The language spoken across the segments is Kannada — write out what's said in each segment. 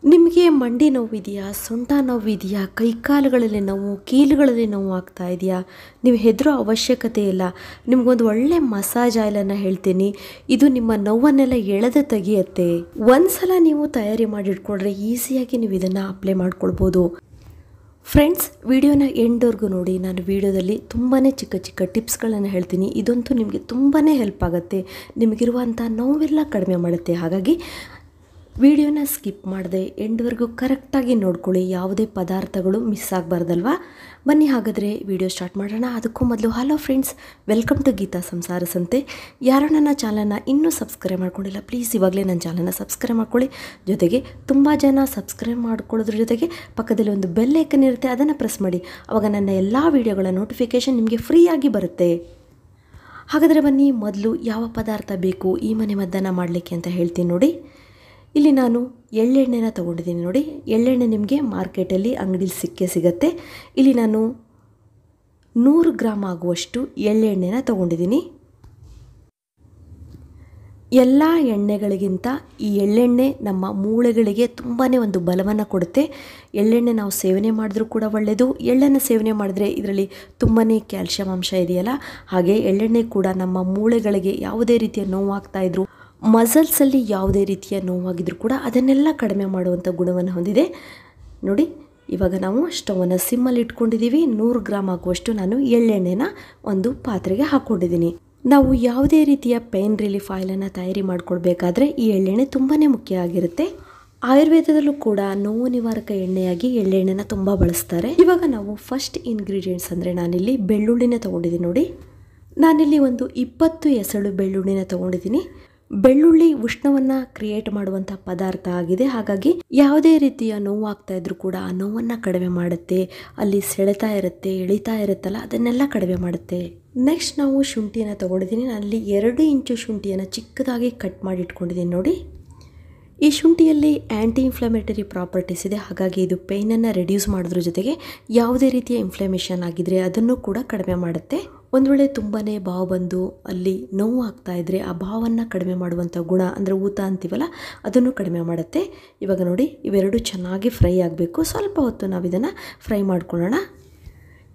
ನಿಮಗೆ ಮಂಡಿ ನೋವಿದೆಯಾ, ಸೊಂಟ ನೋವಿದೆಯಾ, ಕೈಕಾಲುಗಳಲ್ಲಿ ನೋವು, ಕೀಲುಗಳಲ್ಲಿ ನೋವು ಆಗ್ತಾ ಇದೆಯಾ? ನೀವು ಹೆದರೋ ಅವಶ್ಯಕತೆ ಇಲ್ಲ. ನಿಮಗೊಂದು ಒಳ್ಳೆ ಮಸಾಜ್ ಆಯಿಲನ್ನು ಹೇಳ್ತೀನಿ. ಇದು ನಿಮ್ಮ ನೋವನ್ನೆಲ್ಲ ಎಳೆದು ತೆಗೆಯುತ್ತೆ. ಒಂದ್ಸಲ ನೀವು ತಯಾರಿ ಮಾಡಿಟ್ಕೊಂಡ್ರೆ ಈಸಿಯಾಗಿ ನೀವು ಇದನ್ನು ಅಪ್ಲೈ ಮಾಡ್ಕೊಳ್ಬೋದು. ಫ್ರೆಂಡ್ಸ್, ವಿಡಿಯೋನ ಎಂಡ್ವರೆಗೂ ನೋಡಿ. ನಾನು ವಿಡಿಯೋದಲ್ಲಿ ತುಂಬಾ ಚಿಕ್ಕ ಚಿಕ್ಕ ಟಿಪ್ಸ್ಗಳನ್ನು ಹೇಳ್ತೀನಿ. ಇದಂತೂ ನಿಮಗೆ ತುಂಬಾ ಹೆಲ್ಪ್ ಆಗುತ್ತೆ. ನಿಮಗಿರುವಂಥ ನೋವೆಲ್ಲ ಕಡಿಮೆ ಮಾಡುತ್ತೆ. ಹಾಗಾಗಿ ವಿಡಿಯೋನ ಸ್ಕಿಪ್ ಮಾಡದೆ ಎಂಡ್ವರೆಗೂ ಕರೆಕ್ಟಾಗಿ ನೋಡ್ಕೊಳ್ಳಿ. ಯಾವುದೇ ಪದಾರ್ಥಗಳು ಮಿಸ್ ಆಗಬಾರ್ದಲ್ವಾ? ಬನ್ನಿ ಹಾಗಾದರೆ ವಿಡಿಯೋ ಸ್ಟಾರ್ಟ್ ಮಾಡೋಣ. ಅದಕ್ಕೂ ಮೊದಲು hello friends, welcome to Geetha Samsara Sante. ಯಾರು ನನ್ನ ಚಾನಲ್ನ ಇನ್ನೂ ಸಬ್ಸ್ಕ್ರೈಬ್ ಮಾಡ್ಕೊಂಡಿಲ್ಲ, ಪ್ಲೀಸ್ ಇವಾಗಲೇ ನನ್ನ ಚಾನಲ್ನ ಸಬ್ಸ್ಕ್ರೈಬ್ ಮಾಡ್ಕೊಳ್ಳಿ. ಜೊತೆಗೆ ತುಂಬ ಜನ ಸಬ್ಸ್ಕ್ರೈಬ್ ಮಾಡ್ಕೊಳ್ಳೋದ್ರ ಜೊತೆಗೆ ಪಕ್ಕದಲ್ಲಿ ಒಂದು ಬೆಲ್ ಐಕನ್ ಇರುತ್ತೆ, ಅದನ್ನು ಪ್ರೆಸ್ ಮಾಡಿ. ಆವಾಗ ನನ್ನ ಎಲ್ಲ ವೀಡಿಯೋಗಳ ನೋಟಿಫಿಕೇಷನ್ ನಿಮಗೆ ಫ್ರೀಯಾಗಿ ಬರುತ್ತೆ. ಹಾಗಾದರೆ ಬನ್ನಿ, ಮೊದಲು ಯಾವ ಪದಾರ್ಥ ಬೇಕು ಈ ಮನೆ ಮದ್ದನ್ನು ಮಾಡಲಿಕ್ಕೆ ಅಂತ ಹೇಳ್ತೀನಿ ನೋಡಿ. ಇಲ್ಲಿ ನಾನು ಎಳ್ಳೆಣ್ಣೆನ ತೊಗೊಂಡಿದ್ದೀನಿ ನೋಡಿ. ಎಳ್ಳೆಣ್ಣೆ ನಿಮಗೆ ಮಾರ್ಕೆಟಲ್ಲಿ ಅಂಗಡಿಲಿ ಸಿಗುತ್ತೆ. ಇಲ್ಲಿ ನಾನು 100 ಗ್ರಾಮ್ ಆಗುವಷ್ಟು ಎಳ್ಳೆಣ್ಣೆನ ತೊಗೊಂಡಿದ್ದೀನಿ. ಎಲ್ಲ ಎಣ್ಣೆಗಳಿಗಿಂತ ಈ ಎಳ್ಳೆಣ್ಣೆ ನಮ್ಮ ಮೂಳೆಗಳಿಗೆ ತುಂಬಾ ಒಂದು ಬಲವನ್ನು ಕೊಡುತ್ತೆ. ಎಳ್ಳೆಣ್ಣೆ ನಾವು ಸೇವನೆ ಮಾಡಿದ್ರೂ ಕೂಡ ಒಳ್ಳೆಯದು. ಎಳ್ಳೆಣ್ಣೆ ಸೇವನೆ ಮಾಡಿದ್ರೆ ಇದರಲ್ಲಿ ತುಂಬಾ ಕ್ಯಾಲ್ಶಿಯಂ ಅಂಶ ಇದೆಯಲ್ಲ, ಹಾಗೆ ಎಳ್ಳೆಣ್ಣೆ ಕೂಡ ನಮ್ಮ ಮೂಳೆಗಳಿಗೆ ಯಾವುದೇ ರೀತಿಯ ನೋವಾಗ್ತಾ ಇದ್ರು, ಮಸಲ್ಸಲ್ಲಿ ಯಾವುದೇ ರೀತಿಯ ನೋವಾಗಿದ್ರೂ ಕೂಡ ಅದನ್ನೆಲ್ಲ ಕಡಿಮೆ ಮಾಡುವಂಥ ಗುಣವನ್ನು ಹೊಂದಿದೆ ನೋಡಿ. ಇವಾಗ ನಾವು ಸ್ಟವನ್ನು ಸಿಮ್ಮಲ್ಲಿ ಇಟ್ಕೊಂಡಿದ್ದೀವಿ. 100 ಗ್ರಾಮ್ ಆಗುವಷ್ಟು ನಾನು ಎಳ್ಳೆಣ್ಣೆನ ಒಂದು ಪಾತ್ರೆಗೆ ಹಾಕ್ಕೊಂಡಿದ್ದೀನಿ. ನಾವು ಯಾವುದೇ ರೀತಿಯ ಪೇನ್ ರಿಲೀಫ್ ಆಯಿಲನ್ನು ತಯಾರಿ ಮಾಡ್ಕೊಳ್ಬೇಕಾದ್ರೆ ಈ ಎಳ್ಳೆಣ್ಣೆ ತುಂಬಾ ಮುಖ್ಯ ಆಗಿರುತ್ತೆ. ಆಯುರ್ವೇದದಲ್ಲೂ ಕೂಡ ನೋವು ನಿವಾರಕ ಎಣ್ಣೆಯಾಗಿ ಎಳ್ಳೆಣ್ಣೆನ ತುಂಬ ಬಳಸ್ತಾರೆ. ಇವಾಗ ನಾವು ಫಸ್ಟ್ ಇಂಗ್ರೀಡಿಯೆಂಟ್ಸ್ ಅಂದರೆ ನಾನಿಲ್ಲಿ ಬೆಳ್ಳುಳ್ಳಿನ ತೊಗೊಂಡಿದ್ದೀನಿ ನೋಡಿ. ನಾನಿಲ್ಲಿ ಒಂದು 20 ಎಸಳು ಬೆಳ್ಳುಳ್ಳಿನ ತೊಗೊಂಡಿದ್ದೀನಿ. ಬೆಳ್ಳುಳ್ಳಿ ಉಷ್ಣವನ್ನು ಕ್ರಿಯೇಟ್ ಮಾಡುವಂಥ ಪದಾರ್ಥ ಆಗಿದೆ. ಹಾಗಾಗಿ ಯಾವುದೇ ರೀತಿಯ ನೋವು ಆಗ್ತಾ ಇದ್ರೂ ಕೂಡ ಆ ನೋವನ್ನು ಕಡಿಮೆ ಮಾಡುತ್ತೆ. ಅಲ್ಲಿ ಸೆಳೆತಾ ಇರುತ್ತೆ, ಎಳಿತಾ ಇರುತ್ತಲ್ಲ, ಅದನ್ನೆಲ್ಲ ಕಡಿಮೆ ಮಾಡುತ್ತೆ. ನೆಕ್ಸ್ಟ್ ನಾವು ಶುಂಠಿನ ತೊಗೊಂಡಿದ್ದೀನಿ. ನಾನಲ್ಲಿ 2 ಇಂಚು ಶುಂಠಿಯನ್ನು ಚಿಕ್ಕದಾಗಿ ಕಟ್ ಮಾಡಿ ಇಟ್ಕೊಂಡಿದ್ದೀನಿ ನೋಡಿ. ಈ ಶುಂಠಿಯಲ್ಲಿ ಆ್ಯಂಟಿ ಇನ್ಫ್ಲಮೇಟರಿ ಪ್ರಾಪರ್ಟೀಸ್ ಇದೆ. ಹಾಗಾಗಿ ಇದು ಪೇಯ್ನನ್ನು ರೆಡ್ಯೂಸ್ ಮಾಡೋದ್ರ ಜೊತೆಗೆ ಯಾವುದೇ ರೀತಿಯ ಇನ್ಫ್ಲಮೇಷನ್ ಆಗಿದ್ರೆ ಅದನ್ನು ಕೂಡ ಕಡಿಮೆ ಮಾಡುತ್ತೆ. ಒಂದು ವೇಳೆ ತುಂಬಾ ಬಾವು ಬಂದು ಅಲ್ಲಿ ನೋವು ಆಗ್ತಾ ಇದ್ದರೆ ಆ ಬಾವನ್ನು ಕಡಿಮೆ ಮಾಡುವಂಥ ಗುಣ ಅಂದರೆ ಊತ ಅಂತೀವಲ್ಲ, ಅದನ್ನು ಕಡಿಮೆ ಮಾಡುತ್ತೆ. ಇವಾಗ ನೋಡಿ, ಇವೆರಡು ಚೆನ್ನಾಗಿ ಫ್ರೈ ಆಗಬೇಕು. ಸ್ವಲ್ಪ ಹೊತ್ತು ನಾವು ಇದನ್ನು ಫ್ರೈ ಮಾಡ್ಕೊಳ್ಳೋಣ.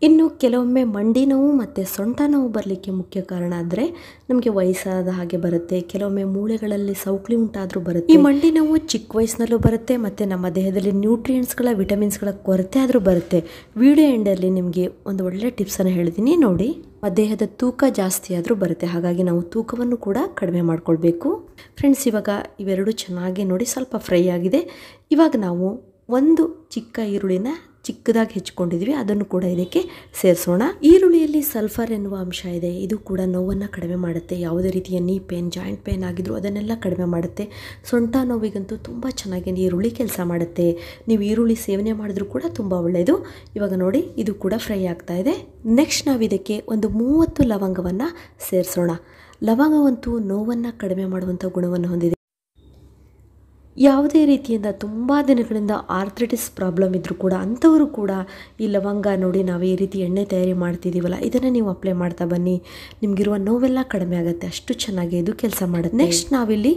ಇನ್ನು ಕೆಲವೊಮ್ಮೆ ಮಂಡಿ ನೋವು ಮತ್ತು ಸೊಂಟ ನೋವು ಬರಲಿಕ್ಕೆ ಮುಖ್ಯ ಕಾರಣ ಅಂದರೆ ನಮಗೆ ವಯಸ್ಸಾದ ಹಾಗೆ ಬರುತ್ತೆ. ಕೆಲವೊಮ್ಮೆ ಮೂಳೆಗಳಲ್ಲಿ ಸೌಕ್ಲಿ ಉಂಟಾದರೂ ಬರುತ್ತೆ. ಈ ಮಂಡಿ ನೋವು ಚಿಕ್ಕ ವಯಸ್ಸಿನಲ್ಲೂ ಬರುತ್ತೆ ಮತ್ತು ನಮ್ಮ ದೇಹದಲ್ಲಿ ನ್ಯೂಟ್ರಿಯೆಂಟ್ಸ್ಗಳ, ವಿಟಮಿನ್ಸ್ಗಳ ಕೊರತೆ ಆದರೂ ಬರುತ್ತೆ. ವಿಡಿಯೋ ಎಂಡಲ್ಲಿ ನಿಮಗೆ ಒಂದು ಒಳ್ಳೆ ಟಿಪ್ಸನ್ನು ಹೇಳ್ತೀನಿ ನೋಡಿ. ದೇಹದ ತೂಕ ಜಾಸ್ತಿ ಆದರೂ ಬರುತ್ತೆ. ಹಾಗಾಗಿ ನಾವು ತೂಕವನ್ನು ಕೂಡ ಕಡಿಮೆ ಮಾಡ್ಕೊಳ್ಬೇಕು. ಫ್ರೆಂಡ್ಸ್, ಇವಾಗ ಇವೆರಡು ಚೆನ್ನಾಗಿ ನೋಡಿ ಸ್ವಲ್ಪ ಫ್ರೈ ಆಗಿದೆ. ಇವಾಗ ನಾವು ಒಂದು ಚಿಕ್ಕ ಈರುಳ್ಳಿನ ಚಿಕ್ಕದಾಗಿ ಹೆಚ್ಕೊಂಡಿದ್ದೀವಿ, ಅದನ್ನು ಕೂಡ ಇದಕ್ಕೆ ಸೇರಿಸೋಣ. ಈರುಳ್ಳಿಯಲ್ಲಿ ಸಲ್ಫರ್ ಎನ್ನುವ ಅಂಶ ಇದೆ. ಇದು ಕೂಡ ನೋವನ್ನು ಕಡಿಮೆ ಮಾಡುತ್ತೆ. ಯಾವುದೇ ರೀತಿಯ ನೀ ಪೇನ್, ಜಾಯಿಂಟ್ ಪೇನ್ ಆಗಿದ್ರು ಅದನ್ನೆಲ್ಲ ಕಡಿಮೆ ಮಾಡುತ್ತೆ. ಸೊಂಟ ನೋವಿಗಂತೂ ತುಂಬ ಚೆನ್ನಾಗಿ ಈರುಳ್ಳಿ ಕೆಲಸ ಮಾಡುತ್ತೆ. ನೀವು ಈರುಳ್ಳಿ ಸೇವನೆ ಮಾಡಿದ್ರೂ ಕೂಡ ತುಂಬ ಒಳ್ಳೆಯದು. ಇವಾಗ ನೋಡಿ, ಇದು ಕೂಡ ಫ್ರೈ ಆಗ್ತಾ ಇದೆ. ನೆಕ್ಸ್ಟ್ ನಾವು ಇದಕ್ಕೆ ಒಂದು 30 ಲವಂಗವನ್ನು ಸೇರಿಸೋಣ. ಲವಂಗವಂತೂ ನೋವನ್ನು ಕಡಿಮೆ ಮಾಡುವಂಥ ಗುಣವನ್ನು ಹೊಂದಿದೆ. ಯಾವುದೇ ರೀತಿಯಿಂದ ತುಂಬ ದಿನಗಳಿಂದ ಆರ್ಥ್ರೈಟಿಸ್ ಪ್ರಾಬ್ಲಮ್ ಇದ್ದರೂ ಕೂಡ ಅಂಥವರು ಕೂಡ ಈ ಲವಂಗ ನೋಡಿ, ನಾವು ಈ ರೀತಿ ಎಣ್ಣೆ ತಯಾರಿ ಮಾಡ್ತಿದ್ದೀವಲ್ಲ, ಇದನ್ನು ನೀವು ಅಪ್ಲೈ ಮಾಡ್ತಾ ಬನ್ನಿ. ನಿಮಗಿರುವ ನೋವೆಲ್ಲ ಕಡಿಮೆ ಆಗುತ್ತೆ. ಅಷ್ಟು ಚೆನ್ನಾಗಿ ಇದು ಕೆಲಸ ಮಾಡುತ್ತೆ. ನೆಕ್ಸ್ಟ್ ನಾವಿಲ್ಲಿ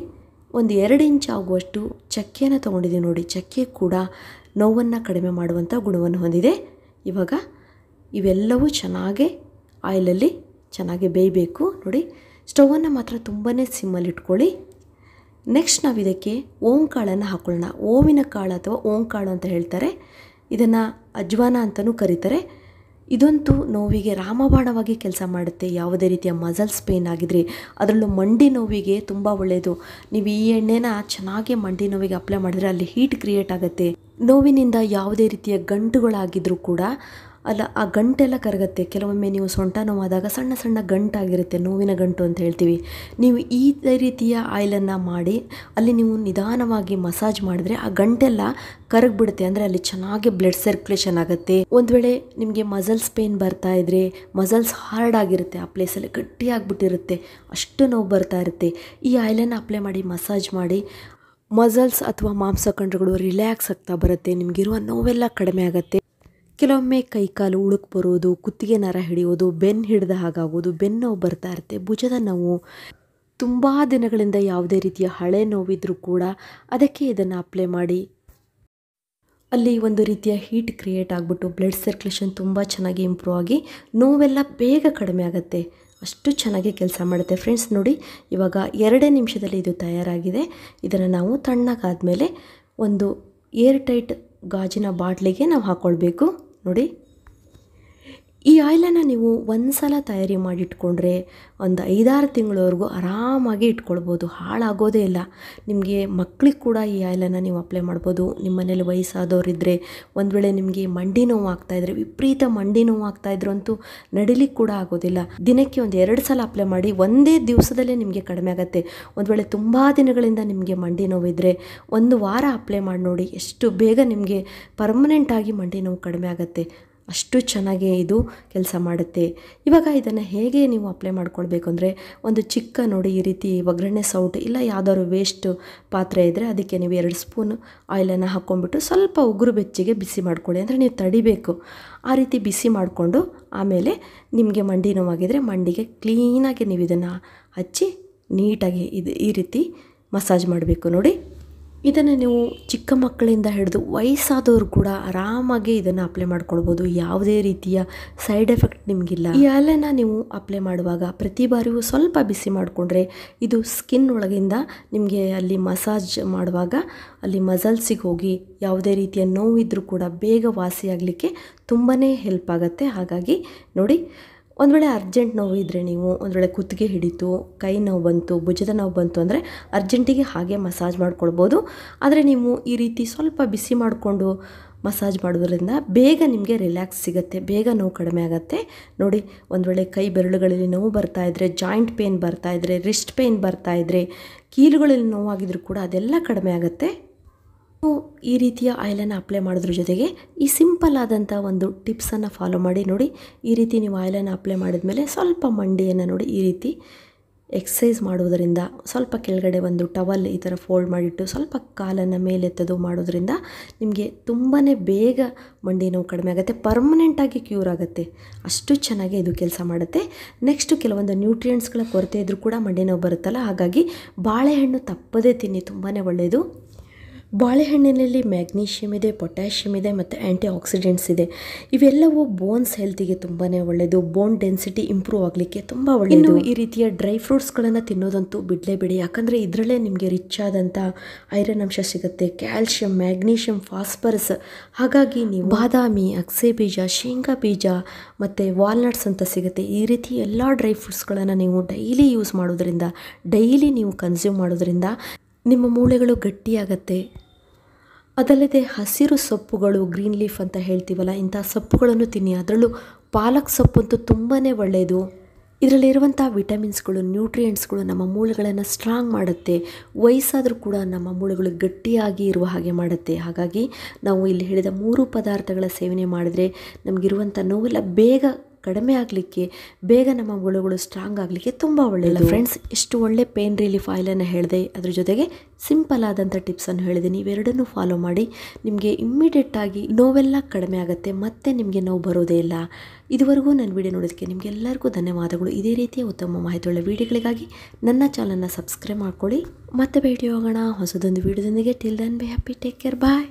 ಒಂದು 2 ಇಂಚ್ ಆಗುವಷ್ಟು ಚಕ್ಕೆಯನ್ನು ತೊಗೊಂಡಿದ್ದೀವಿ ನೋಡಿ. ಚಕ್ಕೆ ಕೂಡ ನೋವನ್ನು ಕಡಿಮೆ ಮಾಡುವಂಥ ಗುಣವನ್ನು ಹೊಂದಿದೆ. ಇವಾಗ ಇವೆಲ್ಲವೂ ಚೆನ್ನಾಗಿ ಆಯಿಲಲ್ಲಿ ಚೆನ್ನಾಗಿ ಬೇಯಬೇಕು ನೋಡಿ. ಸ್ಟವನ್ನು ಮಾತ್ರ ತುಂಬಾ ಸಿಮ್ಮಲ್ಲಿ ಇಟ್ಕೊಳ್ಳಿ. ನೆಕ್ಸ್ಟ್ ನಾವು ಇದಕ್ಕೆ ಓಂಕಾಳನ್ನು ಹಾಕೊಳ್ಳೋಣ. ಓವಿನ ಕಾಳು ಅಥವಾ ಓಂಕಾಳು ಅಂತ ಹೇಳ್ತಾರೆ. ಇದನ್ನು ಅಜ್ವಾನ ಅಂತಲೂ ಕರೀತಾರೆ. ಇದಂತೂ ನೋವಿಗೆ ರಾಮಬಾಣವಾಗಿ ಕೆಲಸ ಮಾಡುತ್ತೆ. ಯಾವುದೇ ರೀತಿಯ ಮಸಲ್ಸ್ ಪೇನ್ ಆಗಿದ್ರೆ, ಅದರಲ್ಲೂ ಮಂಡಿ ನೋವಿಗೆ ತುಂಬ ಒಳ್ಳೆಯದು. ನೀವು ಈ ಎಣ್ಣೆನ ಚೆನ್ನಾಗಿ ಮಂಡಿ ನೋವಿಗೆ ಅಪ್ಲೈ ಮಾಡಿದ್ರೆ ಅಲ್ಲಿ ಹೀಟ್ ಕ್ರಿಯೇಟ್ ಆಗುತ್ತೆ. ನೋವಿನಿಂದ ಯಾವುದೇ ರೀತಿಯ ಗಂಟುಗಳಾಗಿದ್ರೂ ಕೂಡ ಆ ಗಂಟೆಲ್ಲ ಕರಗುತ್ತೆ. ಕೆಲವೊಮ್ಮೆ ನೀವು ಸೊಂಟ ನೋವಾದಾಗ ಸಣ್ಣ ಸಣ್ಣ ಗಂಟಾಗಿರುತ್ತೆ, ನೋವಿನ ಗಂಟು ಅಂತ ಹೇಳ್ತೀವಿ. ನೀವು ಈ ರೀತಿಯ ಆಯಿಲನ್ನು ಮಾಡಿ ಅಲ್ಲಿ ನೀವು ನಿಧಾನವಾಗಿ ಮಸಾಜ್ ಮಾಡಿದ್ರೆ ಆ ಗಂಟೆಲ್ಲ ಕರಗಿಬಿಡುತ್ತೆ. ಅಂದರೆ ಅಲ್ಲಿ ಚೆನ್ನಾಗಿ ಬ್ಲಡ್ ಸರ್ಕ್ಯುಲೇಷನ್ ಆಗುತ್ತೆ. ಒಂದು ವೇಳೆ ನಿಮಗೆ ಮಸಲ್ಸ್ ಪೇನ್ ಬರ್ತಾ ಇದ್ದರೆ, ಮಸಲ್ಸ್ ಹಾರ್ಡ್ ಆಗಿರುತ್ತೆ, ಆ ಪ್ಲೇಸಲ್ಲಿ ಗಟ್ಟಿಯಾಗಿಬಿಟ್ಟಿರುತ್ತೆ, ಅಷ್ಟು ನೋವು ಬರ್ತಾ ಇರುತ್ತೆ, ಈ ಆಯಿಲನ್ನು ಅಪ್ಲೈ ಮಾಡಿ ಮಸಾಜ್ ಮಾಡಿ ಮಸಲ್ಸ್ ಅಥವಾ ಮಾಂಸಖಂಡಗಳು ರಿಲ್ಯಾಕ್ಸ್ ಆಗ್ತಾ ಬರುತ್ತೆ. ನಿಮಗಿರುವ ನೋವೆಲ್ಲ ಕಡಿಮೆ ಆಗುತ್ತೆ. ಕೆಲವೊಮ್ಮೆ ಕೈಕಾಲು ಉಳುಕು ಬರೋದು, ಕುತ್ತಿಗೆ ನರ ಹಿಡಿಯೋದು, ಬೆನ್ನು ಹಿಡಿದ ಹಾಗಾಗೋದು, ಬೆನ್ನು ನೋವು ಬರ್ತಾ ಇರುತ್ತೆ, ಭುಜದ ನೋವು, ತುಂಬ ದಿನಗಳಿಂದ ಯಾವುದೇ ರೀತಿಯ ಹಳೆ ನೋವಿದ್ರೂ ಕೂಡ ಅದಕ್ಕೆ ಇದನ್ನು ಅಪ್ಲೈ ಮಾಡಿ ಅಲ್ಲಿ ಒಂದು ರೀತಿಯ ಹೀಟ್ ಕ್ರಿಯೇಟ್ ಆಗಿಬಿಟ್ಟು ಬ್ಲಡ್ ಸರ್ಕ್ಯುಲೇಷನ್ ತುಂಬ ಚೆನ್ನಾಗಿ ಇಂಪ್ರೂವ್ ಆಗಿ ನೋವೆಲ್ಲ ಬೇಗ ಕಡಿಮೆ ಆಗುತ್ತೆ. ಅಷ್ಟು ಚೆನ್ನಾಗಿ ಕೆಲಸ ಮಾಡುತ್ತೆ ಫ್ರೆಂಡ್ಸ್. ನೋಡಿ ಇವಾಗ 2 ನಿಮಿಷದಲ್ಲಿ ಇದು ತಯಾರಾಗಿದೆ. ಇದನ್ನು ನಾವು ತಣ್ಣಗಾದಮೇಲೆ ಒಂದು ಏರ್ ಟೈಟ್ ಗಾಜಿನ ಬಾಟ್ಲಿಗೆ ನಾವು ಹಾಕ್ಕೊಳ್ಬೇಕು. ನೋಡಿ ಈ ಆಯಿಲನ್ನು ನೀವು ಒಂದು ಸಲ ತಯಾರಿ ಮಾಡಿಟ್ಕೊಂಡ್ರೆ ಒಂದು 5-6 ತಿಂಗಳವರೆಗೂ ಆರಾಮಾಗಿ ಇಟ್ಕೊಳ್ಬೋದು, ಹಾಳಾಗೋದೇ ಇಲ್ಲ. ನಿಮಗೆ ಮಕ್ಕಳಿಗೆ ಕೂಡ ಈ ಆಯಿಲನ್ನು ನೀವು ಅಪ್ಲೈ ಮಾಡ್ಬೋದು. ನಿಮ್ಮ ಮನೇಲಿ ವಯಸ್ಸಾದವರಿದ್ದರೆ, ಒಂದು ವೇಳೆ ನಿಮಗೆ ಮಂಡಿ ನೋವು ಆಗ್ತಾಯಿದ್ರೆ, ವಿಪರೀತ ಮಂಡಿ ನೋವು ಆಗ್ತಾಯಿದ್ರು ಅಂತೂ ನಡಿಲಿಕ್ಕೆ ಕೂಡ ಆಗೋದಿಲ್ಲ. ದಿನಕ್ಕೆ ಒಂದು 2 ಸಲ ಅಪ್ಲೈ ಮಾಡಿ, ಒಂದೇ ದಿವಸದಲ್ಲೇ ನಿಮಗೆ ಕಡಿಮೆ ಆಗುತ್ತೆ. ಒಂದು ವೇಳೆ ತುಂಬ ದಿನಗಳಿಂದ ನಿಮಗೆ ಮಂಡಿ ನೋವಿದ್ದರೆ 1 ವಾರ ಅಪ್ಲೈ ಮಾಡಿ ನೋಡಿ, ಎಷ್ಟು ಬೇಗ ನಿಮಗೆ ಪರ್ಮನೆಂಟಾಗಿ ಮಂಡಿ ನೋವು ಕಡಿಮೆ ಆಗುತ್ತೆ. ಅಷ್ಟು ಚೆನ್ನಾಗಿ ಇದು ಕೆಲಸ ಮಾಡುತ್ತೆ. ಇವಾಗ ಇದನ್ನು ಹೇಗೆ ನೀವು ಅಪ್ಲೈ ಮಾಡ್ಕೊಳ್ಬೇಕು ಅಂದರೆ, ಒಂದು ಚಿಕ್ಕ ನೋಡಿ ಈ ರೀತಿ ಒಗ್ಗರಣೆ ಸೌಟು ಇಲ್ಲ ಯಾವುದಾದ್ರು ವೇಸ್ಟ್ ಪಾತ್ರೆ ಇದ್ದರೆ ಅದಕ್ಕೆ ನೀವು 2 ಸ್ಪೂನ್ ಆಯಿಲನ್ನು ಹಾಕ್ಕೊಂಡ್ಬಿಟ್ಟು ಸ್ವಲ್ಪ ಉಗುರು ಬೆಚ್ಚಗೆ ಬಿಸಿ ಮಾಡ್ಕೊಳ್ಳಿ. ಅಂದರೆ ನೀವು ತಡಿಬೇಕು. ಆ ರೀತಿ ಬಿಸಿ ಮಾಡಿಕೊಂಡು ಆಮೇಲೆ ನಿಮಗೆ ಮಂಡಿ ನೋವಾಗಿದ್ದರೆ ಮಂಡಿಗೆ ಕ್ಲೀನಾಗಿ ನೀವು ಇದನ್ನು ಹಚ್ಚಿ ನೀಟಾಗಿ ಈ ರೀತಿ ಮಸಾಜ್ ಮಾಡಬೇಕು. ನೋಡಿ ಇದನ್ನು ನೀವು ಚಿಕ್ಕ ಮಕ್ಕಳಿಂದ ಹಿಡಿದು ವಯಸ್ಸಾದವರು ಕೂಡ ಆರಾಮಾಗಿ ಇದನ್ನು ಅಪ್ಲೈ ಮಾಡ್ಕೊಳ್ಬೋದು. ಯಾವುದೇ ರೀತಿಯ ಸೈಡ್ ಎಫೆಕ್ಟ್ ನಿಮಗಿಲ್ಲ. ಈ ಆಯಿಲನ್ನು ನೀವು ಅಪ್ಲೈ ಮಾಡುವಾಗ ಪ್ರತಿ ಬಾರಿಯೂ ಸ್ವಲ್ಪ ಬಿಸಿ ಮಾಡಿಕೊಂಡ್ರೆ ಇದು ಸ್ಕಿನ್ ಒಳಗಿಂದ ನಿಮಗೆ ಅಲ್ಲಿ ಮಸಾಜ್ ಮಾಡುವಾಗ ಅಲ್ಲಿ ಮಸಲ್ಸಿಗೆ ಹೋಗಿ ಯಾವುದೇ ರೀತಿಯ ನೋವಿದ್ರೂ ಕೂಡ ಬೇಗ ವಾಸಿಯಾಗಲಿಕ್ಕೆ ತುಂಬಾ ಹೆಲ್ಪ್ ಆಗುತ್ತೆ. ಹಾಗಾಗಿ ನೋಡಿ, ಒಂದು ವೇಳೆ ಅರ್ಜೆಂಟ್ ನೋವು ಇದ್ದರೆ, ನೀವು ಒಂದು ವೇಳೆ ಕುತ್ತಿಗೆ ಹಿಡಿತು, ಕೈ ನೋವು ಬಂತು, ಭುಜದ ನೋವು ಬಂತು ಅಂದರೆ ಅರ್ಜೆಂಟಿಗೆ ಹಾಗೆ ಮಸಾಜ್ ಮಾಡ್ಕೊಳ್ಬೋದು. ಆದರೆ ನೀವು ಈ ರೀತಿ ಸ್ವಲ್ಪ ಬಿಸಿ ಮಾಡಿಕೊಂಡು ಮಸಾಜ್ ಮಾಡೋದ್ರಿಂದ ಬೇಗ ನಿಮಗೆ ರಿಲ್ಯಾಕ್ಸ್ ಸಿಗುತ್ತೆ, ಬೇಗ ನೋವು ಕಡಿಮೆ ಆಗುತ್ತೆ. ನೋಡಿ, ಒಂದು ವೇಳೆ ಕೈ ಬೆರಳುಗಳಲ್ಲಿ ನೋವು ಬರ್ತಾಯಿದ್ರೆ, ಜಾಯಿಂಟ್ ಪೇನ್ ಬರ್ತಾಯಿದ್ರೆ, ರಿಸ್ಟ್ ಪೇನ್ ಬರ್ತಾಯಿದ್ರೆ, ಕೀಲುಗಳಲ್ಲಿ ನೋವಾಗಿದ್ರೂ ಕೂಡ ಅದೆಲ್ಲ ಕಡಿಮೆ ಆಗುತ್ತೆ. ಈ ರೀತಿಯ ಆಯಿಲನ್ನು ಅಪ್ಲೈ ಮಾಡೋದ್ರ ಜೊತೆಗೆ ಈ ಸಿಂಪಲ್ ಆದಂಥ ಒಂದು ಟಿಪ್ಸನ್ನು ಫಾಲೋ ಮಾಡಿ. ನೋಡಿ, ಈ ರೀತಿ ನೀವು ಆಯಿಲನ್ನು ಅಪ್ಲೈ ಮಾಡಿದ್ಮೇಲೆ ಸ್ವಲ್ಪ ಮಂಡಿಯನ್ನು ನೋಡಿ ಈ ರೀತಿ ಎಕ್ಸಸೈಸ್ ಮಾಡುವುದರಿಂದ, ಸ್ವಲ್ಪ ಕೆಳಗಡೆ ಒಂದು ಟವಲ್ ಈ ಥರ ಫೋಲ್ಡ್ ಮಾಡಿಟ್ಟು ಸ್ವಲ್ಪ ಕಾಲನ್ನು ಮೇಲೆತ್ತದು ಮಾಡೋದ್ರಿಂದ ನಿಮಗೆ ತುಂಬಾ ಬೇಗ ಮಂಡಿ ನೋವು ಕಡಿಮೆ ಆಗುತ್ತೆ, ಪರ್ಮನೆಂಟಾಗಿ ಕ್ಯೂರ್ ಆಗುತ್ತೆ. ಅಷ್ಟು ಚೆನ್ನಾಗಿ ಇದು ಕೆಲಸ ಮಾಡುತ್ತೆ. ನೆಕ್ಸ್ಟು ಕೆಲವೊಂದು ನ್ಯೂಟ್ರಿಯೆಂಟ್ಸ್ಗಳ ಕೊರತೆ ಇದ್ದರೂ ಕೂಡ ಮಂಡಿ ನೋವು ಬರುತ್ತಲ್ಲ, ಹಾಗಾಗಿ ಬಾಳೆಹಣ್ಣು ತಪ್ಪದೇ ತಿನ್ನಿ, ತುಂಬಾ ಒಳ್ಳೆಯದು. ಬಾಳೆಹಣ್ಣಿನಲ್ಲಿ ಮ್ಯಾಗ್ನೀಷಿಯಮ್ ಇದೆ, ಪೊಟ್ಯಾಷಿಯಮ್ ಇದೆ ಮತ್ತು ಆ್ಯಂಟಿ ಆಕ್ಸಿಡೆಂಟ್ಸ್ ಇದೆ. ಇವೆಲ್ಲವೂ ಬೋನ್ಸ್ ಹೆಲ್ತಿಗೆ ತುಂಬಾ ಒಳ್ಳೆಯದು, ಬೋನ್ ಡೆನ್ಸಿಟಿ ಇಂಪ್ರೂವ್ ಆಗಲಿಕ್ಕೆ ತುಂಬ ಒಳ್ಳೆಯದು. ಈ ರೀತಿಯ ಡ್ರೈ ಫ್ರೂಟ್ಸ್ಗಳನ್ನು ತಿನ್ನೋದಂತೂ ಬಿಡಲೇಬೇಡಿ, ಯಾಕಂದರೆ ಇದರಲ್ಲೇ ನಿಮಗೆ ರಿಚ್ ಆದಂಥ ಐರನ್ ಅಂಶ ಸಿಗುತ್ತೆ, ಕ್ಯಾಲ್ಶಿಯಂ, ಮ್ಯಾಗ್ನೀಷಿಯಮ್, ಫಾಸ್ಫರಸ್. ಹಾಗಾಗಿ ನೀವು ಬಾದಾಮಿ, ಅಗಸೆ ಬೀಜ, ಶೇಂಗಾ ಬೀಜ ಮತ್ತು ವಾಲ್ನಟ್ಸ್ ಅಂತ ಸಿಗುತ್ತೆ. ಈ ರೀತಿ ಎಲ್ಲ ಡ್ರೈ ಫ್ರೂಟ್ಸ್ಗಳನ್ನು ನೀವು ಡೈಲಿ ಯೂಸ್ ಮಾಡೋದ್ರಿಂದ, ಡೈಲಿ ನೀವು ಕನ್ಸ್ಯೂಮ್ ಮಾಡೋದ್ರಿಂದ ನಿಮ್ಮ ಮೂಳೆಗಳು ಗಟ್ಟಿಯಾಗತ್ತೆ. ಅದಲ್ಲದೆ ಹಸಿರು ಸೊಪ್ಪುಗಳು, ಗ್ರೀನ್ ಲೀಫ್ ಅಂತ ಹೇಳ್ತೀವಲ್ಲ, ಇಂಥ ಸೊಪ್ಪುಗಳನ್ನು ತಿನ್ನಿ. ಅದರಲ್ಲೂ ಪಾಲಕ್ ಸೊಪ್ಪಂತೂ ತುಂಬಾ ಒಳ್ಳೆಯದು. ಇದರಲ್ಲಿರುವಂಥ ವಿಟಮಿನ್ಸ್ಗಳು, ನ್ಯೂಟ್ರಿಯೆಂಟ್ಸ್ಗಳು ನಮ್ಮ ಮೂಳೆಗಳನ್ನು ಸ್ಟ್ರಾಂಗ್ ಮಾಡುತ್ತೆ. ವಯಸ್ಸಾದರೂ ಕೂಡ ನಮ್ಮ ಮೂಳೆಗಳು ಗಟ್ಟಿಯಾಗಿ ಇರುವ ಹಾಗೆ ಮಾಡುತ್ತೆ. ಹಾಗಾಗಿ ನಾವು ಇಲ್ಲಿ ಹೇಳಿದ 3 ಪದಾರ್ಥಗಳ ಸೇವನೆ ಮಾಡಿದರೆ ನಮಗಿರುವಂಥ ನೋವೆಲ್ಲ ಬೇಗ ಕಡಿಮೆ ಆಗಲಿಕ್ಕೆ, ಬೇಗ ನಮ್ಮ ಮೂಳೆಗಳು ಸ್ಟ್ರಾಂಗ್ ಆಗಲಿಕ್ಕೆ ತುಂಬ ಒಳ್ಳೆಯದು. ಫ್ರೆಂಡ್ಸ್, ಇಷ್ಟು ಒಳ್ಳೆ ಪೇನ್ ರಿಲೀಫ್ ಆಯಿಲನ್ನು ಹೇಳಿದೆ, ಅದ್ರ ಜೊತೆಗೆ ಸಿಂಪಲ್ ಆದಂಥ ಟಿಪ್ಸನ್ನು ಹೇಳಿದೆ. ನೀವೆರಡನ್ನೂ ಫಾಲೋ ಮಾಡಿ, ನಿಮಗೆ ಇಮ್ಮಿಡಿಯೇಟಾಗಿ ನೋವೆಲ್ಲ ಕಡಿಮೆ ಆಗುತ್ತೆ, ಮತ್ತೆ ನಿಮಗೆ ನೋವು ಬರೋದೇ ಇಲ್ಲ. ಇದುವರೆಗೂ ನನ್ನ ವಿಡಿಯೋ ನೋಡೋದಕ್ಕೆ ನಿಮಗೆಲ್ಲರಿಗೂ ಧನ್ಯವಾದಗಳು. ಇದೇ ರೀತಿಯ ಉತ್ತಮ ಮಾಹಿತಿಯುಳ್ಳ ವಿಡಿಯೋಗಳಿಗಾಗಿ ನನ್ನ ಚಾನಲ್ನ ಸಬ್ಸ್ಕ್ರೈಬ್ ಮಾಡ್ಕೊಳ್ಳಿ. ಮತ್ತೆ ಭೇಟಿ ಹೋಗೋಣ ಹೊಸದೊಂದು ವಿಡಿಯೋದೊಂದಿಗೆ. Till then be happy, take care, bye.